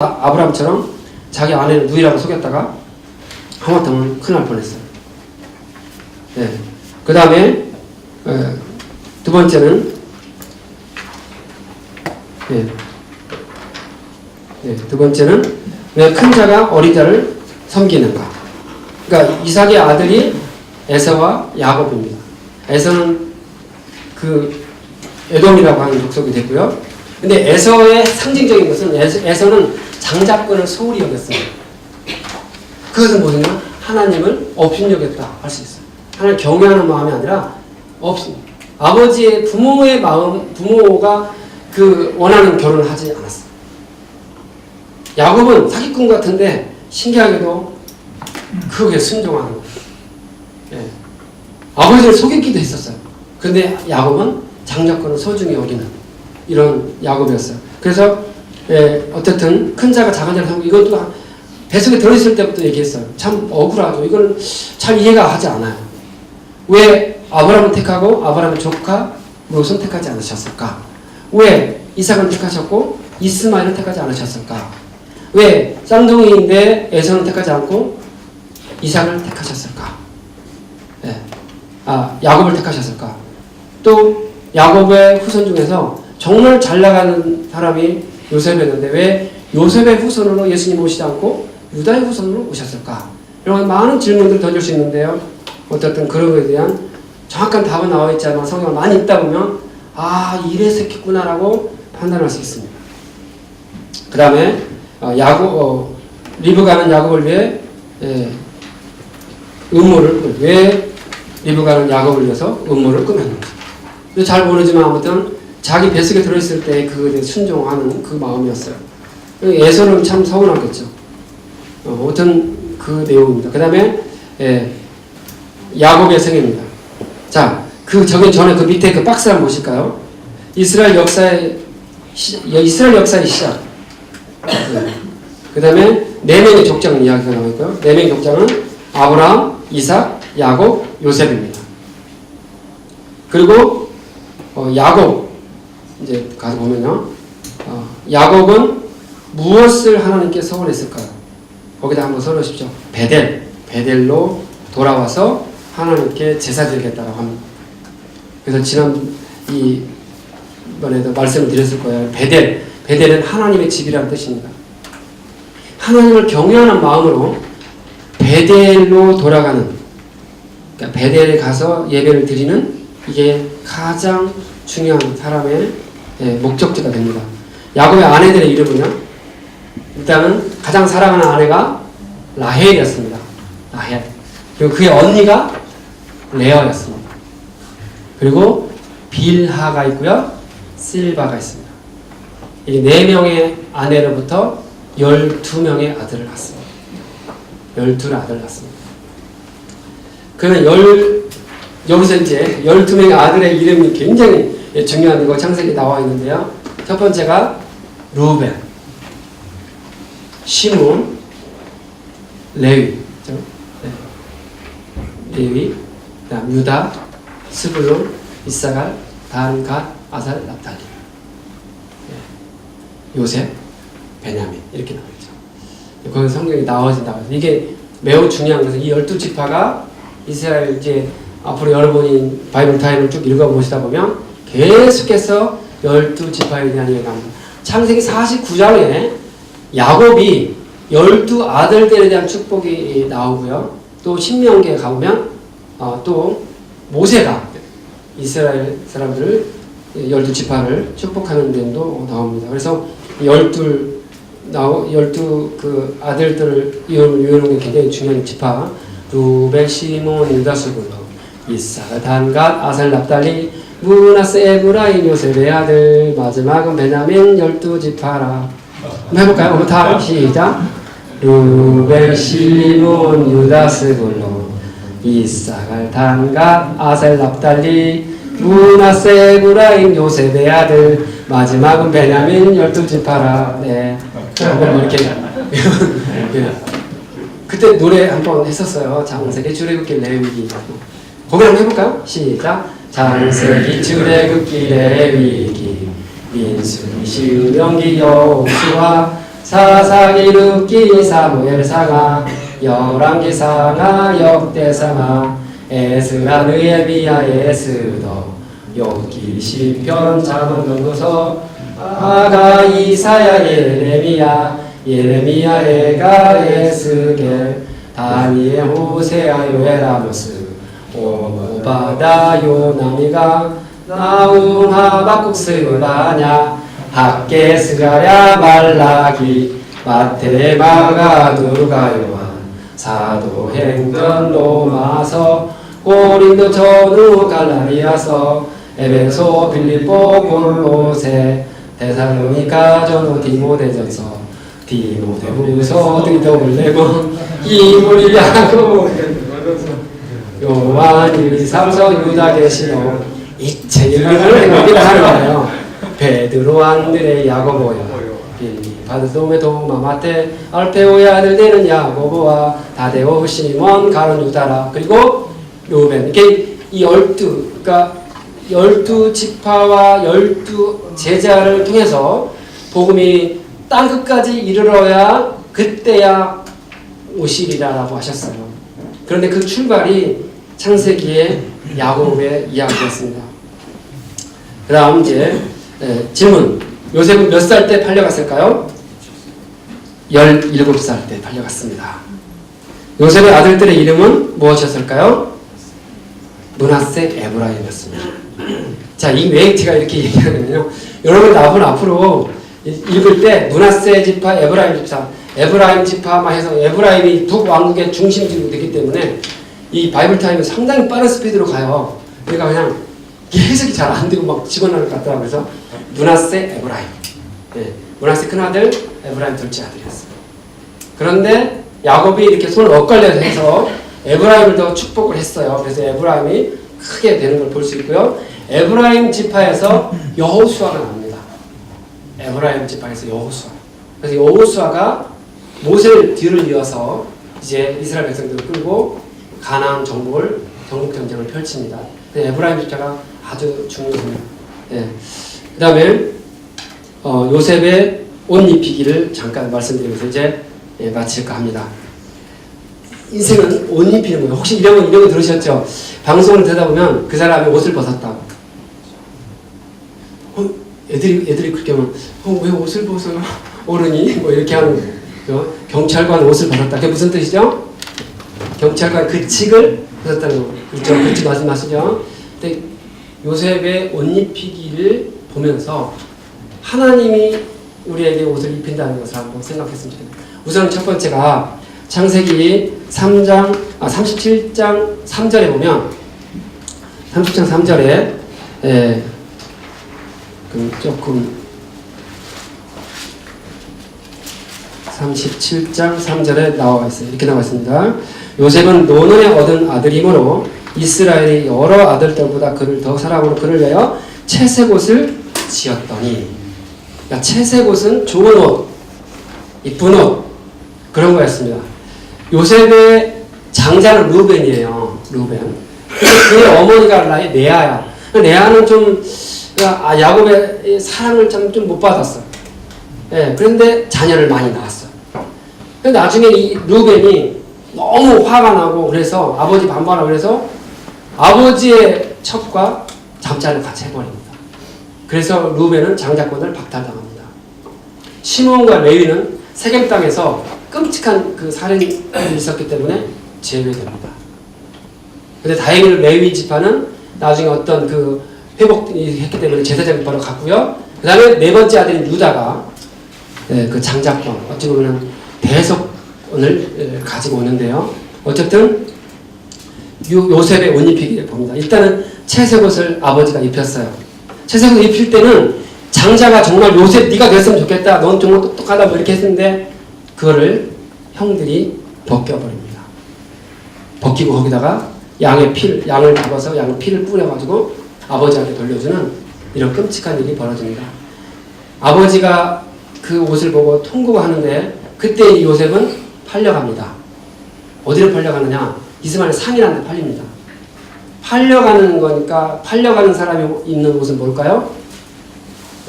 아브라함처럼 자기 아내를 누이라고 속였다가 하마터면 큰일 날 뻔했어요. 네. 그 다음에 두 번째는 두 번째는 왜 큰 자가 어린 자를 섬기는가? 그러니까 이삭의 아들이 에서와 야곱입니다. 에서는 그 에돔이라고 하는 족속이 됐고요. 근데 에서의 상징적인 것은 에서는 장자권을 소홀히 여겼어요. 그것은 뭐냐? 하나님을 업신여겼다 할 수 있어요. 하나님 경외하는 마음이 아니라 아버지의 부모의 마음, 부모가 그 원하는 결혼을 하지 않았어요. 야곱은 사기꾼 같은데 신기하게도 그게 순종하는 거예요. 예. 아버지를 속였기도 했었어요. 그런데 야곱은 장자권을 소중히 여기는 이런 야곱이었어요. 그래서 어쨌든 큰 자가 작은 자를 섬기고, 이것도 뱃속에 들어있을 때부터 얘기했어요. 참 억울하죠. 이거는 참 이해가 하지 않아요. 왜 아브라함을 택하고 아브라함의 조카 롯은 택하지 않으셨을까? 왜 이삭을 택하셨고 이스마엘을 택하지 않으셨을까? 왜 쌍둥이인데 에서는 택하지 않고 이삭을 택하셨을까? 야곱을 택하셨을까? 또 야곱의 후손 중에서 정말 잘 나가는 사람이 요셉이었는데 왜 요셉의 후손으로 예수님 오시지 않고 유다의 후손으로 오셨을까? 이런 많은 질문들을 던질 수 있는데요. 어쨌든 그런 것에 대한 정확한 답은 나와 있지 않아 성경을 많이 읽다 보면 이래서 했구나라고 판단할 수 있습니다. 그 다음에 리브가는 야곱을 위해 왜 리브가는 야곱을 위해서 음모를 꾸몄는가? 잘 모르지만 아무튼 자기 뱃속에 들어있을 때 그에 순종하는 그 마음이었어요. 에서는 참 서운하겠죠. 아무튼 그 내용입니다. 그 다음에 야곱의 생애입니다. 자, 전에 그 밑에 그 박스 한번 보실까요? 이스라엘 역사의 시작. 그 다음에 4명의 족장 이야기가 나와 있고요. 4명의 족장은 아브라함, 이삭, 야곱, 요셉입니다. 그리고 야곱 이제 가서 보면요. 야곱은 무엇을 하나님께 서원했을까요? 거기다 한번 써놓으십시오. 베델로 돌아와서 하나님께 제사 드리겠다고 합니다. 그래서 이번에도 말씀을 드렸을 거예요. 베델은 하나님의 집이라는 뜻입니다. 하나님을 경외하는 마음으로 베델로 돌아가는, 그러니까 베델에 가서 예배를 드리는 이게 가장 중요한 사람의 목적지가 됩니다. 야곱의 아내들의 이름은요. 일단은 가장 사랑하는 아내가 라헬이었습니다. 라헬. 그리고 그의 언니가 레아였습니다. 그리고 빌하가 있고요. 실바가 있습니다. 이 4명의 아내로부터 12명의 아들을 낳았습니다. 12의 아들을 낳았습니다. 그러면 여기서 이제 12명의 아들의 이름이 굉장히 중요한 거 창세기에 나와 있는데요. 첫 번째가 루벤, 시므온, 레위, 그다음 유다, 스불론, 이사갈, 단, 갓, 아살, 납달리, 요셉, 베냐민 이렇게 나오죠. 거기 성경이 나와진다고. 이게 매우 중요한 것은 이 12지파가 이스라엘 이제 앞으로 여러분이 바이블 타임을 쭉 읽어보시다 보면 계속해서 12지파에 대한 얘기가 나옵니다. 창세기 49장에 야곱이 12아들들에 대한 축복이 나오고요. 또 신명기에 가보면 또 모세가 이스라엘 사람들을 12지파를 축복하는 데도 나옵니다. 그래서 12 그 아들들을 이루는 게 굉장히 중요한 지파. 루벤, 시몬, 유다, 스불론, 이사갈, 단, 갓, 아살, 납달리, 므낫세, 에브라임, 요셉의 아들. 마지막은 베냐민 12지파라. 한번 해볼까요? 다 시작. 루벤, 시몬, 유다, 스불론, 이사갈, 단, 갓, 아살, 납달리, 므낫세, 에브라임, 요셉의 아들. 마지막은 베냐민 12지파라. 네. 이렇게. 그때 노래 한번 했었어요. 장세기 출애굽기 레위기. 거기 한번 해볼까요? 시작. 장세기 출애굽기 레위기 민수기 신명기 여호수아 사사기錄기 사무엘상하 열왕기상하 역대상하 에스라 느헤미야 에스더 욥기 시편 잠언 교도서 아가 이사야 예레미야 예레미야 에스겔 다니엘 호세아 요엘 아모스 오바다 요나미가 나움 하박국 스바냐 학개 스가랴 말라기 마테 마가 누가 요한 사도행전 로마서 고린도 전후 갈라디아서 에베소 빌립보 골로새 데살로니가 전후 디모데전서 디모데후서 디도블레고 이불 야고보 요한 1, 2, 3서 유다 계시록 이 책을 여기다 하는 거예요. 베드로 안드레 야고보여 빌리 바르도메 도마 마테 알페오의 아들 되는 야고보와 다데오 시몬 가론 유다라 그리고 루벤 이렇게 이 12 그러니까 12지파와 12제자를 통해서 복음이 땅끝까지 이르러야 그때야 오시리라라고 하셨어요. 그런데 그 출발이 창세기의 야곱의 이야기였습니다. 그 다음 이제 질문. 요셉은 몇 살 때 팔려갔을까요? 17살 때 팔려갔습니다. 요셉의 아들들의 이름은 무엇이었을까요? 므낫세 에브라임이었습니다. 자, 이 메이트가 이렇게 얘기하면요. 여러분 앞으로 읽을 때 므낫세 지파, 에브라임 지파, 에브라임 지파만 해서 에브라임이 북왕국의 중심지로 되기 때문에 이 바이블 타임은 상당히 빠른 스피드로 가요. 그러니까 그냥 해석이 잘 안 되고 막 집어넣을 것 같더라고요. 그래서 므낫세 에브라임. 네, 므낫세 큰아들, 에브라임 둘째 아들이었어요. 그런데 야곱이 이렇게 손을 엇갈려서 해서 에브라임을 더 축복을 했어요. 그래서 에브라임이 크게 되는 걸 볼 수 있고요. 에브라임 지파에서 여호수아가 나옵니다. 에브라임 지파에서 여호수아. 그래서 여호수아가 모세를 뒤를 이어서 이제 이스라엘 백성들을 끌고 가나안 정복 전쟁을 펼칩니다. 에브라임 지파가 아주 중요합니다. 예. 그 다음에 요셉의 옷 입히기를 잠깐 말씀드리면서 이제 마칠까 합니다. 인생은 옷 입히는 거예요. 혹시 이런 거 들으셨죠? 방송을 듣다 보면 그 사람이 옷을 벗었다고. 애들이 그렇게 하면 왜 옷을 벗어요? 어른이 뭐 이렇게 하는 거예요. 경찰관 옷을 벗었다. 그게 무슨 뜻이죠? 경찰관 그 칙을 벗었다는 거. 그렇죠? 그렇지 말씀하시죠? 근데 요셉의 옷 입히기를 보면서 하나님이 우리에게 옷을 입힌다는 것을 한번 생각했으면 좋겠습니다. 우선 첫 번째가 창세기 37장 3절에 보면 30장 3절에 조금 37장 3절에 나와 있어요. 이렇게 나와 있습니다. 요셉은 노년에 얻은 아들이므로 이스라엘의 여러 아들들보다 그를 더 사랑으로 그를 위하여 채색옷을 지었더니, 그러니까 채색옷은 좋은 옷, 이쁜 옷 그런 거였습니다. 요셉의 장자는 루벤이에요. 루벤. 그의 어머니가 레아야. 레아는 좀 야곱의 사랑을 좀 못 받았어. 예, 그런데 자녀를 많이 낳았어요. 근데 나중에 이 루벤이 너무 화가 나고 그래서 아버지 반발하고 그래서 아버지의 첩과 잠자를 같이 해버립니다. 그래서 루벤은 장자권을 박탈당합니다. 시몬과 레위는 세겜 땅에서 끔찍한 그 살인이 있었기 때문에 제외됩니다. 근데 다행히 레위 지파는 나중에 어떤 그 회복이 했기 때문에 제사장을 바로 갔고요. 그 다음에 네 번째 아들인 유다가 그 장자권, 어찌 보면 대속권을 가지고 오는데요. 어쨌든 요셉의 옷 입히기를 봅니다. 일단은 채색옷을 아버지가 입혔어요. 채색옷을 입힐 때는 장자가 정말 요셉 네가 됐으면 좋겠다. 넌 정말 똑똑하다 뭐 이렇게 했는데 그거를 형들이 벗겨버립니다. 벗기고 거기다가 양을 잡아서 양의 피를 뿌려가지고 아버지한테 돌려주는 이런 끔찍한 일이 벌어집니다. 아버지가 그 옷을 보고 통곡을 하는데 그때 이 요셉은 팔려갑니다. 어디로 팔려가느냐? 이스마엘 상인한테 팔립니다. 팔려가는 거니까 팔려가는 사람이 입는 옷은 뭘까요?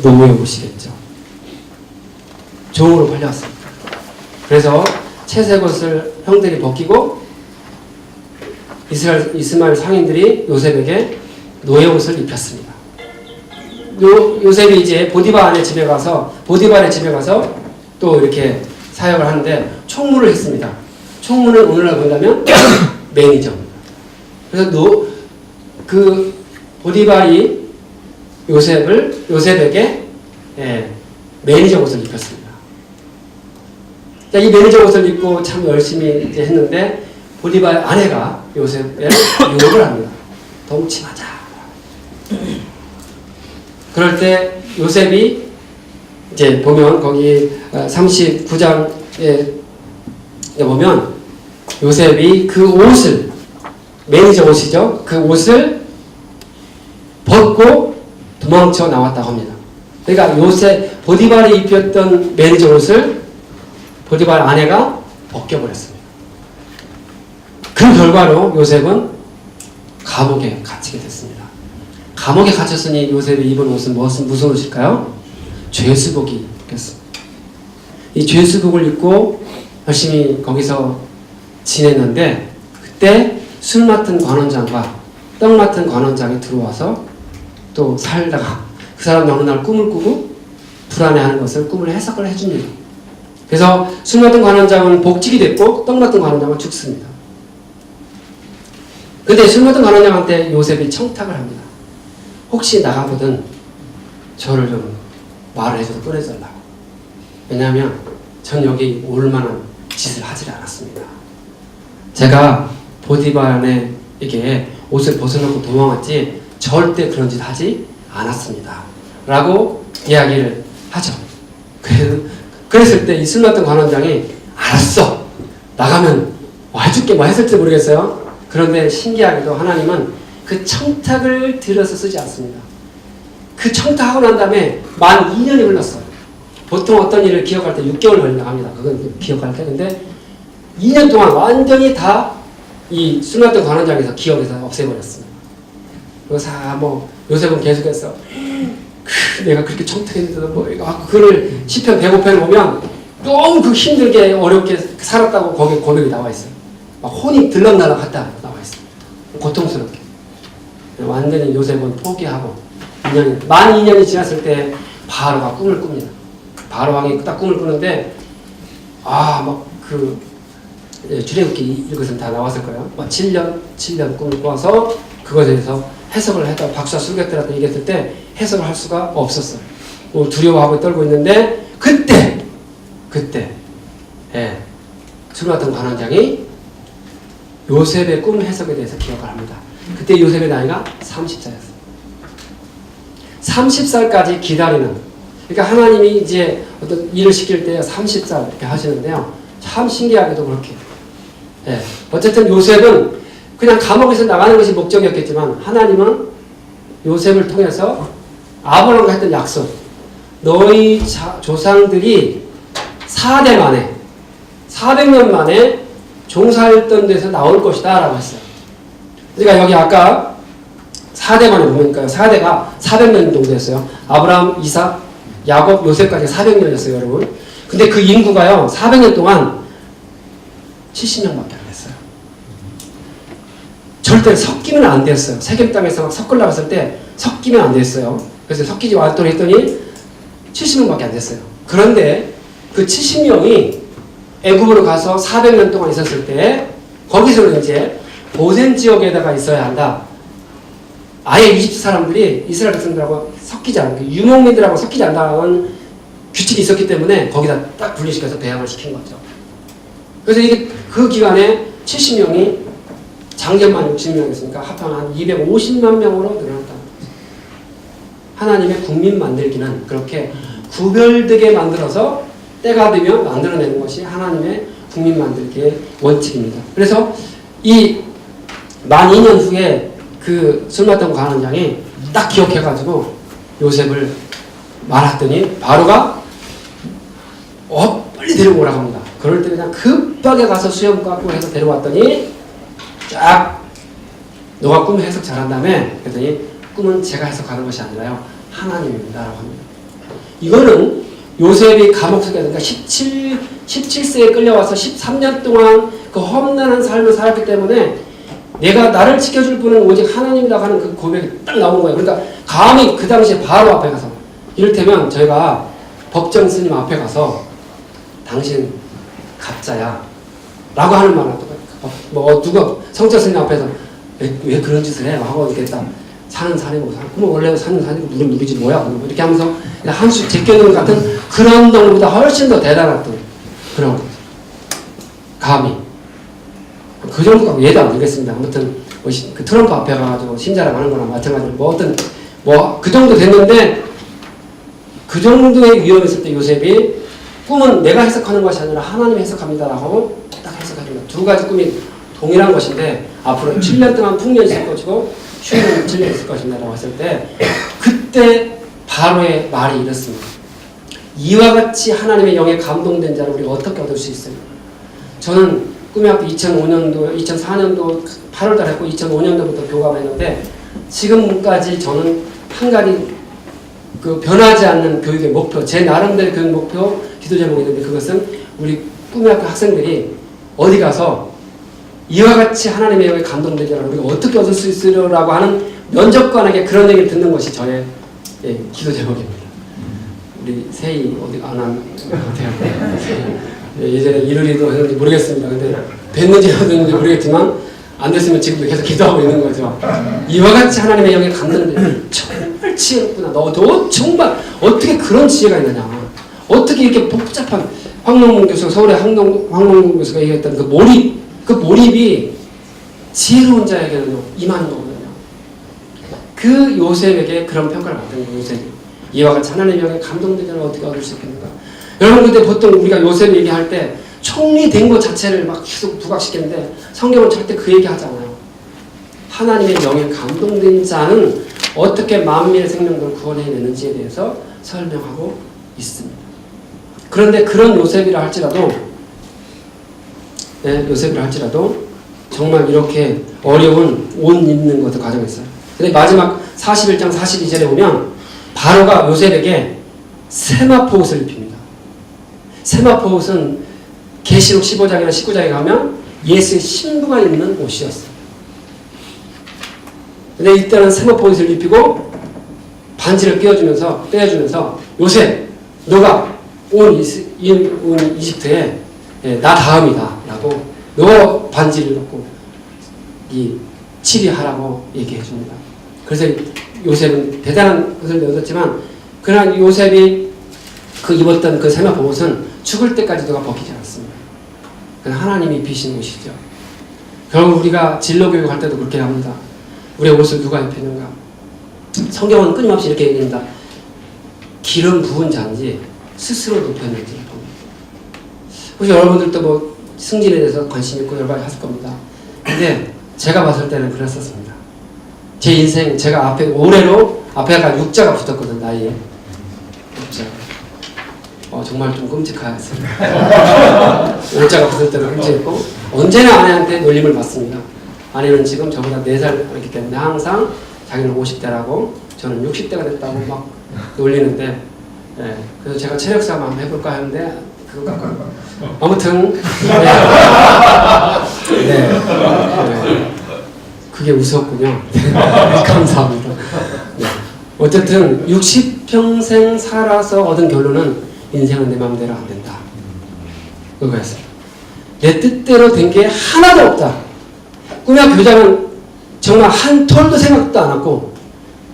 노예의 옷이겠죠. 종으로 팔려왔습니다. 그래서 채색 옷을 형들이 벗기고 이스마엘 상인들이 요셉에게 노예 옷을 입혔습니다. 요셉이 이제 보디발의 집에 가서 또 이렇게 사역을 하는데 총무를 했습니다. 총무는 오늘날 본다면 매니저입니다. 그래서 그 보디발이 요셉에게 매니저 옷을 입혔습니다. 자, 이 매니저 옷을 입고 참 열심히 이제 했는데 보디발 아내가 요셉의 유혹을 합니다. 동침하자. 그럴 때 요셉이 이제 보면 거기 39장에 보면 요셉이 그 옷을 매니저 옷이죠. 그 옷을 벗고 도망쳐 나왔다고 합니다. 그러니까 보디발이 입혔던 매니저 옷을 보디발 아내가 벗겨버렸습니다. 그 결과로 요셉은 감옥에 갇히게 됐습니다. 감옥에 갇혔으니 요셉이 입은 옷은 무슨 옷일까요? 죄수복이었습니다. 이 죄수복을 입고 열심히 거기서 지냈는데 그때 술 맡은 관원장과 떡 맡은 관원장이 들어와서 또 살다가 그 사람이 어느 날 꿈을 꾸고 불안해하는 것을 꿈을 해석을 해줍니다. 그래서 술 맡은 관원장은 복직이 됐고 떡 맡은 관원장은 죽습니다. 근데 술 맡은 관원장한테 요셉이 청탁을 합니다. 혹시 나가거든 저를 좀 말을 해줘서 꺼내달라고. 왜냐하면 전 여기 올 만한 짓을 하지 않았습니다. 제가 보디발에게 옷을 벗어놓고 도망왔지 절대 그런 짓 하지 않았습니다. 라고 이야기를 하죠. 그랬을 때 이 술 맡은 관원장이 알았어. 나가면 뭐 해줄게 뭐 했을지 모르겠어요. 그런데 신기하게도 하나님은 그 청탁을 들여서 쓰지 않습니다. 그 청탁하고 난 다음에 만 2년이 흘렀어요. 보통 어떤 일을 기억할 때 6개월 걸린다고 합니다. 그건 기억할 때. 근데 2년 동안 완전히 다 이 술 맡은 관원장에서 기억에서 없애버렸습니다. 그래서 요셉은 계속해서 내가 그렇게 청탁했는데도 그를 시편 105편을 보면 너무 그 힘들게 어렵게 살았다고 거기에 고백이 나와 있어요. 막 혼이 들락날락 했다 나와 있어요. 고통스럽게. 완전히 요셉은 포기하고 만 2년이 지났을 때 바로가 꿈을 꿉니다. 바로 왕이 딱 꿈을 꾸는데 출애굽기 이것은 다 나왔을 거예요. 7년 꿈을 꿔서 그것에 대해서 해석을 했다. 박사 술객들한테 얘기했을 때 해석을 할 수가 없었어요. 두려워하고 떨고 있는데 그때 술 맡은 관원장이 요셉의 꿈 해석에 대해서 기억을 합니다. 그때 요셉의 나이가 30살이었어요. 30살까지 기다리는, 그러니까 하나님이 이제 어떤 일을 시킬 때 30살 이렇게 하시는데요. 참 신기하게도 그렇게. 어쨌든 요셉은 그냥 감옥에서 나가는 것이 목적이었겠지만 하나님은 요셉을 통해서 아브라함과 했던 약속, 너희 조상들이 4대 만에 400년 만에 종살던 데서 나올 것이다 라고 했어요. 그러니까 여기 아까 4대만에 보니까 4대가 400년 정도 됐어요. 아브라함, 이삭, 야곱, 요셉까지 400년이었어요, 여러분. 근데 그 인구가요, 400년 동안 70명밖에 안 됐어요. 절대 섞이면 안 됐어요. 세겜 땅에서 막 섞으려고 했을 때 섞이면 안 됐어요. 그래서 섞이지 않도록 했더니 70명밖에 안 됐어요. 그런데 그 70명이 애굽으로 가서 400년 동안 있었을 때 거기서는 이제 보센 지역에다가 있어야 한다. 아예 이집트 사람들이 이스라엘 백성들하고 섞이지 않고 유목민들하고 섞이지 않는다는 규칙이 있었기 때문에 거기다 딱 분리시켜서 배양을 시킨 거죠. 그래서 이게 그 기간에 70명이 작년만 60명이었으니까 합하면 한 250만 명으로 늘어났다는 거죠. 하나님의 국민 만들기는 그렇게 구별되게 만들어서 때가 되면 만들어내는 것이 하나님의 국민 만들기의 원칙입니다. 그래서 이 만 2년 후에 그 술 맡던 관원장이 딱 기억해가지고 요셉을 말았더니 바로가 빨리 데려오라고 합니다. 그럴 때 그냥 급하게 가서 수염 깎고 해서 데려왔더니 쫙 너가 꿈 해석 잘한다며 그랬더니 꿈은 제가 해석하는 것이 아니라요 하나님입니다 라고 합니다. 이거는 요셉이 감옥 속에 그러니까 17세에 끌려와서 13년 동안 그 험난한 삶을 살았기 때문에 내가 나를 지켜줄 분은 오직 하나님이라고 하는 그 고백이 딱 나온 거예요. 그러니까 감히 그 당시에 바로 앞에 가서 이를테면 저희가 법정 스님 앞에 가서 당신 가짜야 라고 하는 말을 뭐 누가 성자 스님 앞에서 왜 그런 짓을 해? 하고 이렇게 딱 사는 산이고 그럼 원래 사는 산이고 물은 물이지 뭐야? 이렇게 하면서 한수 제껴놓은 같은 그런 놈보다 훨씬 더 대단한 또 그런 거죠. 감히 그 정도가 예도 안 되겠습니다. 아무튼 뭐 그 트럼프 앞에 가가지고 신자라고 하는 거나 마찬가지로 뭐 어떤 뭐 그 정도 됐는데 그 정도의 위험이 있을 때 요셉이 꿈은 내가 해석하는 것이 아니라 하나님이 해석합니다라고 딱 해석합니다. 두 가지 꿈이 동일한 것인데 앞으로 7년 동안 풍년이 있을 것이고 쉬는 7년 있을 것입니다라고 했을 때 그때 바로의 말이 이렇습니다. 이와 같이 하나님의 영에 감동된 자를 우리가 어떻게 얻을 수 있습니까? 저는 꿈이 앞에 2005년도, 2004년도 8월달 했고 2005년도부터 교감했는데 지금까지 저는 한 가지 그 변하지 않는 교육의 목표, 제 나름대로 교육 목표, 기도 제목이 있는데 그것은 우리 꿈의 학교 학생들이 어디 가서 이와 같이 하나님의 영에 감동되잖아 우리가 어떻게 얻을 수 있으려고 하는 면접관에게 그런 얘기를 듣는 것이 저의 기도 제목입니다. 우리 세희 어디 안 한 것 같아요. 예전에 이루리도 했는지 모르겠습니다. 근데 됐는지 안 됐는지 모르겠지만 안 됐으면 지금도 계속 기도하고 있는 거죠. 이와 같이 하나님의 영에 감동되는 정말 지혜롭구나. 너도 정말 어떻게 그런 지혜가 있느냐. 어떻게 이렇게 복잡한 황농문 교수 서울의 황농문 교수가 얘기했던 그 몰입이 지혜로운 자에게는 임하는 거거든요. 그 요셉에게 그런 평가를 받은 거예요. 요셉이. 이와 같이 하나님의 영에 감동되는 어떻게 얻을 수 있겠는가. 여러분 근데 보통 우리가 요셉 얘기할 때 총리된 것 자체를 막 계속 부각시키는데 성경은 절대 그 얘기 하잖아요. 하나님의 영에 감동된 자는 어떻게 만민의 생명들을 구원해내는지에 대해서 설명하고 있습니다. 그런데 그런 요셉이라 할지라도 정말 이렇게 어려운 옷 입는 것을 가정했어요. 근데 마지막 41장 42절에 보면 바로가 요셉에게 세마포 옷을 입힙니다. 세마포 옷은 계시록 15장이나 19장에 가면 예수의 신부가 입는 옷이었어요. 근데 이때는 세마포 옷을 입히고 반지를 떼어주면서 요셉 너가 온 이집트에 나 다음이다 라고 너 반지를 넣고 이 치리하라고 얘기해 줍니다. 그래서 요셉은 대단한 것을 얻었지만 그러나 요셉이 그 입었던 그 세마포 옷은 죽을 때까지 누가 벗기지 않았습니다. 그건 하나님이 입히신 옷이죠. 결국 우리가 진로교육 할 때도 그렇게 합니다. 우리의 옷을 누가 입히는가? 성경은 끊임없이 이렇게 얘기합니다. 기름 부은 자인지 스스로 높였는지 봅니다. 혹시 여러분들도 뭐 승진에 대해서 관심 있고 여러 가지 하실 겁니다. 근데 제가 봤을 때는 그랬었습니다. 제 인생 제가 올해로 앞에가 6자가 붙었거든 나이에. 6자. 정말 좀 끔찍했어요. 5자가 붙을 때도 끔찍했고 언제나 아내한테 놀림을 받습니다. 아내는 지금 저보다 4살 어리기 때문에 항상 자기는 50대라고 저는 60대가 됐다고 막 놀리는데 그래서 제가 체력 싸움 한번 해볼까 하는데 그거 갖고 아무튼 그게 웃었군요. 감사합니다. 어쨌든 60평생 살아서 얻은 결론은 인생은 내 마음대로 안 된다. 그거였어요. 내 뜻대로 된 게 하나도 없다. 꿈의 교장은 정말 한 톨도 생각도 안 하고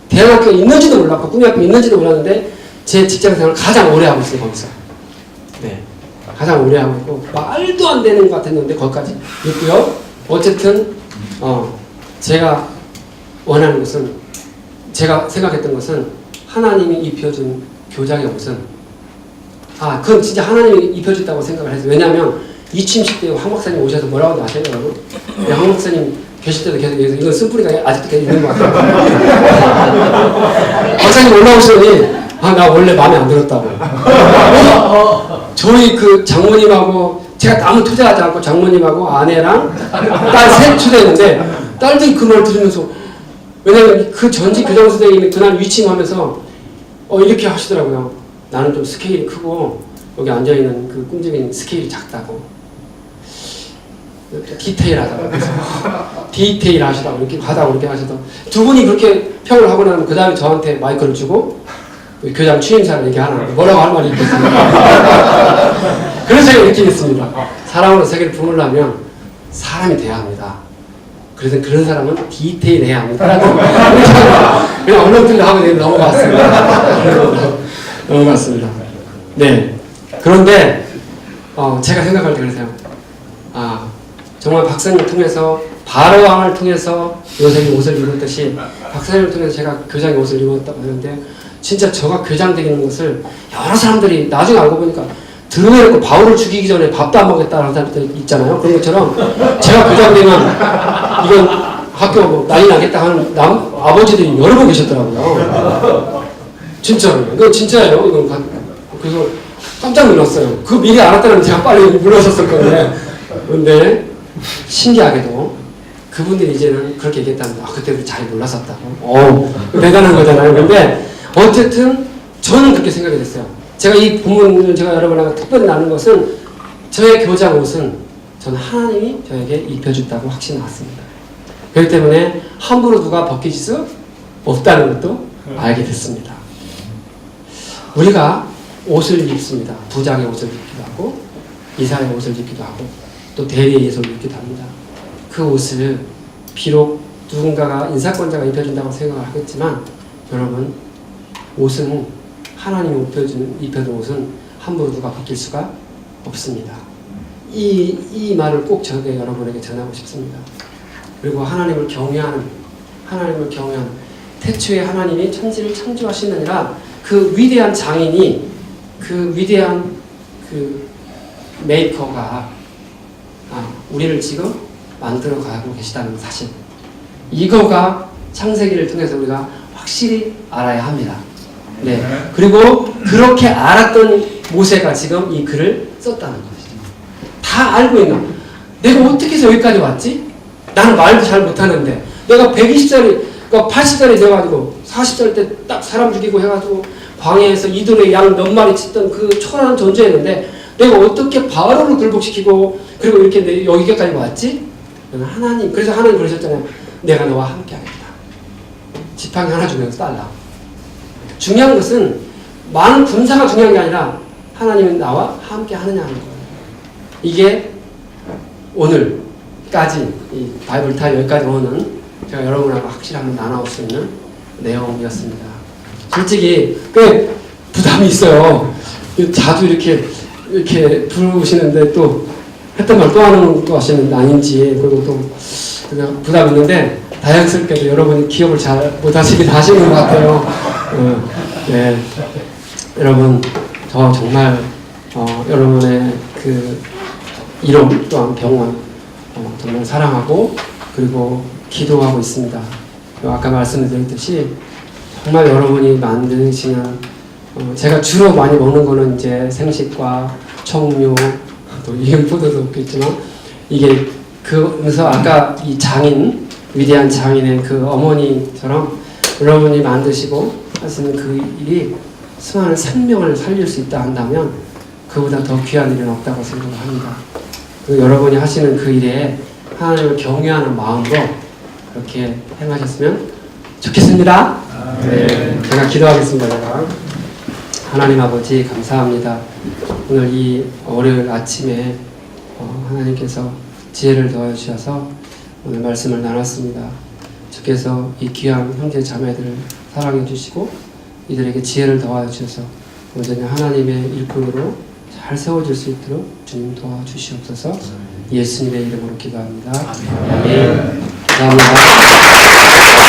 대학교에 있는지도 몰랐고 꿈의 학교에 있는지도 몰랐는데 제 직장생활을 가장 오래 하고 있어요. 거기서. 가장 오래 하고 있고 말도 안 되는 것 같았는데 거기까지 있고요. 어쨌든 제가 원하는 것은 제가 생각했던 것은 하나님이 입혀준 교장의 옷은 그건 진짜 하나님이 입혀줬다고 생각을 했어요. 왜냐하면 이 취임식 때 황 박사님 오셔서 뭐라고 아세요, 여러분? 황 박사님 계실 때도 계속 얘기해서 이건 쓴뿌리가 아직도 계속 있는 것 같아요. 박사님 올라오시더니 나 원래 마음에 안 들었다고. 저희 그 장모님하고 제가 아무 투자하지 않고 장모님하고 아내랑 딸 셋 투자했는데 딸들이 그 말 들으면서 왜냐면 그 전직 교장 선생님이 그날 위침하면서 이렇게 하시더라고요. 나는 좀 스케일이 크고 여기 앉아있는 그 꿈쟁이는 스케일이 작다고. 디테일하다고. 디테일하시다고 이렇게 하다고 이렇게 하셔도 두 분이 그렇게 평을 하고 나면 그 다음에 저한테 마이크를 주고 교장 취임사를 얘기하는 뭐라고 할 말이 있겠습니까? 그래서 제가 이렇게 했습니다. 사람으로 세계를 품으려면 사람이 돼야 합니다. 그래서 그런 사람은 디테일해야 합니다. 그냥 얼렁뚱 하고 넘어갔습니다. 넘어갔습니다. 네. 그런데 제가 생각할 때 그러세요. 정말 박사님 통해서 바로왕을 통해서 요셉이 옷을 입었듯이 박사님을 통해서 제가 교장의 옷을 입었다고 하는데 진짜 저가 교장 되는 것을 여러 사람들이 나중에 알고 보니까 들어놓고 바울을 죽이기 전에 밥도 안 먹겠다는 사람들 있잖아요. 그런 것처럼 제가 교장 되면 이건 학교 뭐 난리 나겠다 하는 아버지들이 여러 분 계셨더라고요. 진짜로. 이건 진짜예요. 이건 그래서 깜짝 놀랐어요. 그 미리 알았다면 제가 빨리 물러섰을 건데. 그런데 신기하게도 그분들이 이제는 그렇게 얘기했다는데 그때 잘 몰랐었다고. 대단한 거잖아요. 근데 어쨌든 저는 그렇게 생각이 됐어요. 제가 이 본문을 제가 여러분하고 특별히 나눈 것은 저의 교장 옷은 저는 하나님이 저에게 입혀줬다고 확신이 났습니다. 그렇기 때문에 함부로 누가 벗길 수 없다는 것도 알게 됐습니다. 우리가 옷을 입습니다. 부장의 옷을 입기도 하고 이사의 옷을 입기도 하고 또 대리의 옷을 입기도 합니다. 그 옷을 비록 누군가가 인사권자가 입혀준다고 생각을 하겠지만 여러분 옷은 하나님이 입혀준 옷은 함부로 누가 벗길 수가 없습니다. 이 말을 꼭 여러분에게 전하고 싶습니다. 그리고 하나님을 경외하는 태초에 하나님이 천지를 창조하시느니라 그 위대한 장인이 그 위대한 그 메이커가 우리를 지금 만들어 가고 계시다는 사실, 이거가 창세기를 통해서 우리가 확실히 알아야 합니다. 네. 그리고 그렇게 알았던 모세가 지금 이 글을 썼다는 것이죠. 다 알고 있는. 내가 어떻게 해서 여기까지 왔지? 나는 말도 잘 못하는데 내가 120살이 그러니까 80살이 돼가지고 40살 때 딱 사람 죽이고 해가지고 광야에서 이들의 양 몇 마리 찢던 그 초라한 존재였는데 내가 어떻게 바로를 굴복시키고 그리고 이렇게 여기까지 왔지? 하나님. 그래서 하나님 그러셨잖아요. 내가 너와 함께 하겠다. 지팡이 하나 주면서 달라. 중요한 것은 많은 군사가 중요한 게 아니라 하나님은 나와 함께 하느냐 하는 거예요. 이게 오늘까지 이 바이블 타임 여기까지 오는 제가 여러분하고 확실히 한번 나눠볼 수 있는 내용이었습니다. 솔직히 꽤 부담이 있어요. 자주 이렇게 부르시는데 또 했던 말 또 하는 거 하시는 아닌지 그리고 또 부담이 있는데 다행스럽게도 여러분이 기억을 잘 못하시긴 하시는 것 같아요. 네. 여러분 저 정말 여러분의 그 이름 또한 병원 정말 사랑하고 그리고 기도하고 있습니다. 아까 말씀드렸듯이 정말 여러분이 만드시는 제가 주로 많이 먹는 거는 이제 생식과 청류 또 이음포도도 있겠지만 이게 그래서 아까 이 장인 위대한 장인의 그 어머니처럼 여러분이 만드시고 하시는 그 일이 수많은 생명을 살릴 수 있다 한다면 그보다 더 귀한 일은 없다고 생각을 합니다. 그 여러분이 하시는 그 일에 하나님을 경외하는 마음으로 그렇게 행하셨으면 좋겠습니다. 네, 제가 기도하겠습니다. 제가. 하나님 아버지 감사합니다. 오늘 이 월요일 아침에 하나님께서 지혜를 더해주셔서 오늘 말씀을 나눴습니다. 주께서 이 귀한 형제 자매들을 사랑해 주시고 이들에게 지혜를 더하여 주셔서 온전히 하나님의 일꾼으로 잘 세워질 수 있도록 주님 도와주시옵소서. 예수님의 이름으로 기도합니다. 아멘. 감사합니다.